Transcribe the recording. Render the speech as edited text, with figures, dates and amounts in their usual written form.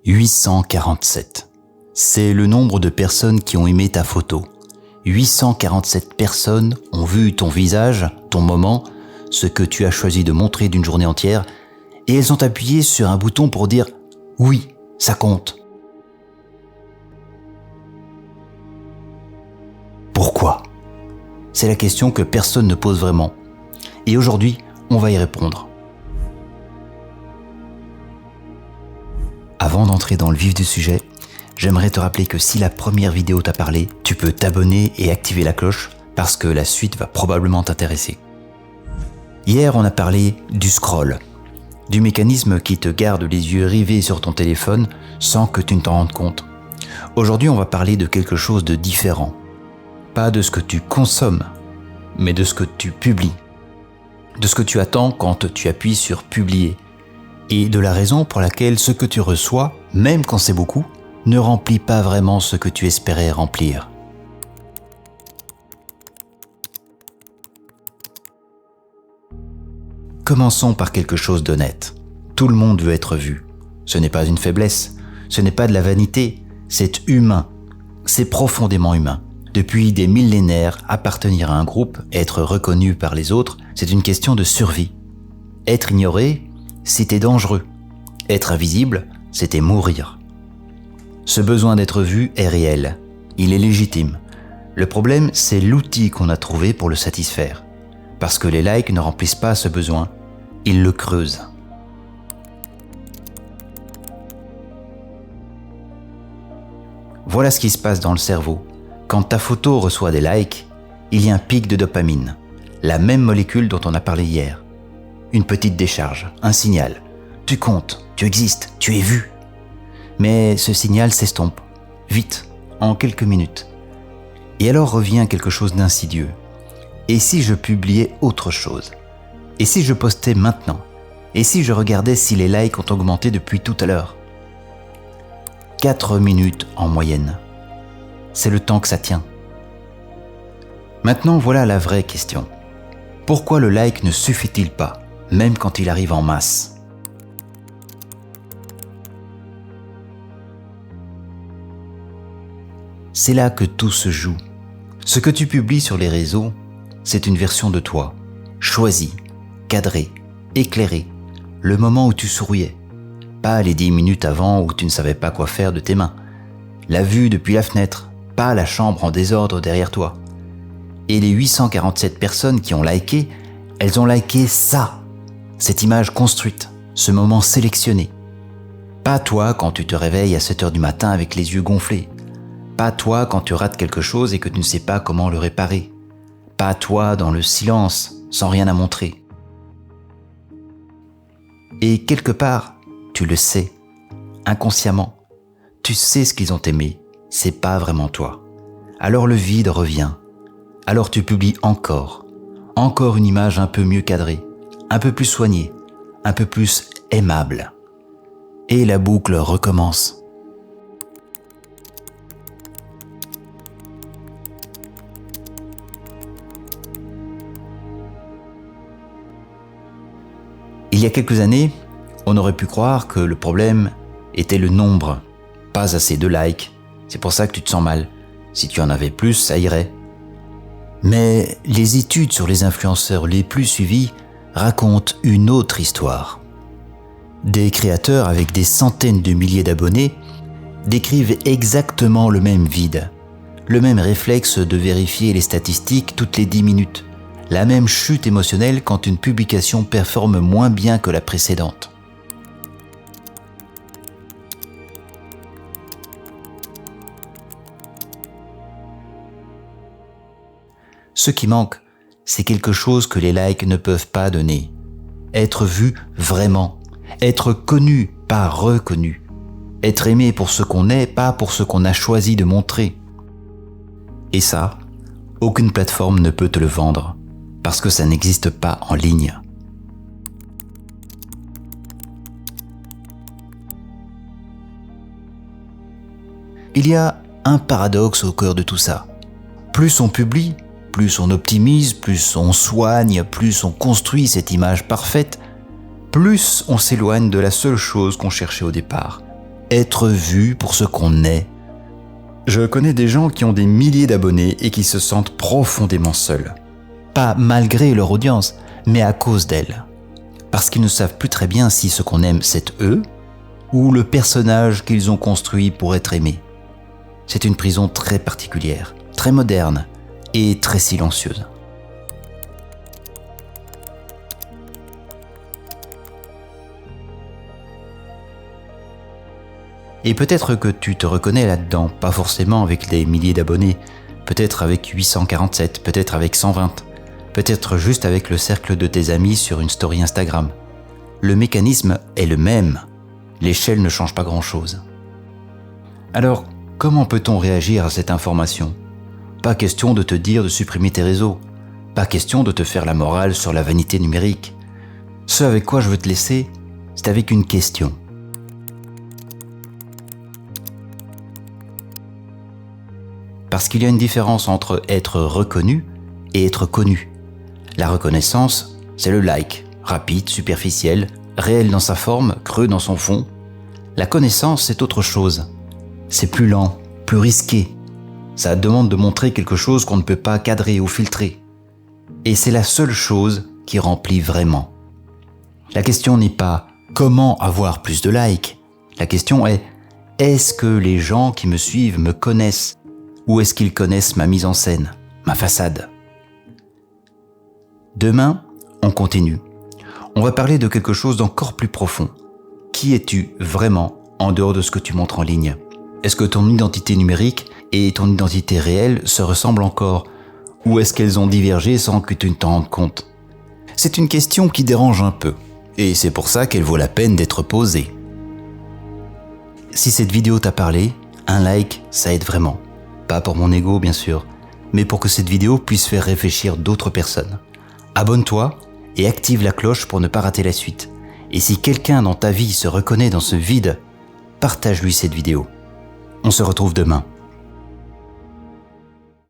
847. C'est le nombre de personnes qui ont aimé ta photo. 847 personnes ont vu ton visage, ton moment, ce que tu as choisi de montrer d'une journée entière, et elles ont appuyé sur un bouton pour dire « Oui, ça compte ». Pourquoi ? C'est la question que personne ne pose vraiment. Et aujourd'hui, on va y répondre. Avant d'entrer dans le vif du sujet, j'aimerais te rappeler que si la première vidéo t'a parlé, tu peux t'abonner et activer la cloche parce que la suite va probablement t'intéresser. Hier, on a parlé du scroll, du mécanisme qui te garde les yeux rivés sur ton téléphone sans que tu ne t'en rendes compte. Aujourd'hui, on va parler de quelque chose de différent. Pas de ce que tu consommes, mais de ce que tu publies. De ce que tu attends quand tu appuies sur publier. Et de la raison pour laquelle ce que tu reçois, même quand c'est beaucoup, ne remplit pas vraiment ce que tu espérais remplir. Commençons par quelque chose d'honnête. Tout le monde veut être vu. Ce n'est pas une faiblesse, ce n'est pas de la vanité, c'est humain. C'est profondément humain. Depuis des millénaires, appartenir à un groupe, être reconnu par les autres, c'est une question de survie. Être ignoré, c'était dangereux. Être invisible, c'était mourir. Ce besoin d'être vu est réel. Il est légitime. Le problème, c'est l'outil qu'on a trouvé pour le satisfaire. Parce que les likes ne remplissent pas ce besoin, ils le creusent. Voilà ce qui se passe dans le cerveau. Quand ta photo reçoit des likes, il y a un pic de dopamine, la même molécule dont on a parlé hier. Une petite décharge, un signal. Tu comptes, tu existes, tu es vu. Mais ce signal s'estompe, vite, en quelques minutes. Et alors revient quelque chose d'insidieux. Et si je publiais autre chose ? Et si je postais maintenant ? Et si je regardais si les likes ont augmenté depuis tout à l'heure ? 4 minutes en moyenne. C'est le temps que ça tient. Maintenant, voilà la vraie question. Pourquoi le like ne suffit-il pas ? Même quand il arrive en masse. C'est là que tout se joue. Ce que tu publies sur les réseaux, c'est une version de toi, choisie, cadrée, éclairée, le moment où tu souriais, pas les 10 minutes avant où tu ne savais pas quoi faire de tes mains, la vue depuis la fenêtre, pas la chambre en désordre derrière toi. Et les 847 personnes qui ont liké, elles ont liké ça. Cette image construite, ce moment sélectionné. Pas toi quand tu te réveilles à 7h du matin avec les yeux gonflés. Pas toi quand tu rates quelque chose et que tu ne sais pas comment le réparer. Pas toi dans le silence, sans rien à montrer. Et quelque part, tu le sais, inconsciemment. Tu sais ce qu'ils ont aimé, c'est pas vraiment toi. Alors le vide revient. Alors tu publies encore une image un peu mieux cadrée. Un peu plus soigné, un peu plus aimable. Et la boucle recommence. Il y a quelques années, on aurait pu croire que le problème était le nombre. Pas assez de likes, c'est pour ça que tu te sens mal. Si tu en avais plus, ça irait. Mais les études sur les influenceurs les plus suivis raconte une autre histoire. Des créateurs avec des centaines de milliers d'abonnés décrivent exactement le même vide, le même réflexe de vérifier les statistiques toutes les 10 minutes, la même chute émotionnelle quand une publication performe moins bien que la précédente. Ce qui manque, c'est quelque chose que les likes ne peuvent pas donner. Être vu vraiment. Être connu, pas reconnu. Être aimé pour ce qu'on est, pas pour ce qu'on a choisi de montrer. Et ça, aucune plateforme ne peut te le vendre, parce que ça n'existe pas en ligne. Il y a un paradoxe au cœur de tout ça. Plus on publie, plus on optimise, plus on soigne, plus on construit cette image parfaite, plus on s'éloigne de la seule chose qu'on cherchait au départ, être vu pour ce qu'on est. Je connais des gens qui ont des milliers d'abonnés et qui se sentent profondément seuls. Pas malgré leur audience, mais à cause d'elle. Parce qu'ils ne savent plus très bien si ce qu'on aime c'est eux ou le personnage qu'ils ont construit pour être aimé. C'est une prison très particulière, très moderne et très silencieuse. Et peut-être que tu te reconnais là-dedans, pas forcément avec des milliers d'abonnés, peut-être avec 847, peut-être avec 120, peut-être juste avec le cercle de tes amis sur une story Instagram. Le mécanisme est le même, l'échelle ne change pas grand-chose. Alors, comment peut-on réagir à cette information ? Pas question de te dire de supprimer tes réseaux, pas question de te faire la morale sur la vanité numérique. Ce avec quoi je veux te laisser, c'est avec une question. Parce qu'il y a une différence entre être reconnu et être connu. La reconnaissance, c'est le like, rapide, superficiel, réel dans sa forme, creux dans son fond. La connaissance, c'est autre chose. C'est plus lent, plus risqué. Ça demande de montrer quelque chose qu'on ne peut pas cadrer ou filtrer. Et c'est la seule chose qui remplit vraiment. La question n'est pas « comment avoir plus de likes ?» La question est « est-ce que les gens qui me suivent me connaissent ? Ou est-ce qu'ils connaissent ma mise en scène, ma façade ?» Demain, on continue. On va parler de quelque chose d'encore plus profond. Qui es-tu vraiment en dehors de ce que tu montres en ligne ? Est-ce que ton identité numérique et ton identité réelle se ressemblent encore ? Ou est-ce qu'elles ont divergé sans que tu ne t'en rendes compte ? C'est une question qui dérange un peu. Et c'est pour ça qu'elle vaut la peine d'être posée. Si cette vidéo t'a parlé, un like, ça aide vraiment. Pas pour mon ego bien sûr, mais pour que cette vidéo puisse faire réfléchir d'autres personnes. Abonne-toi et active la cloche pour ne pas rater la suite. Et si quelqu'un dans ta vie se reconnaît dans ce vide, partage-lui cette vidéo. On se retrouve demain.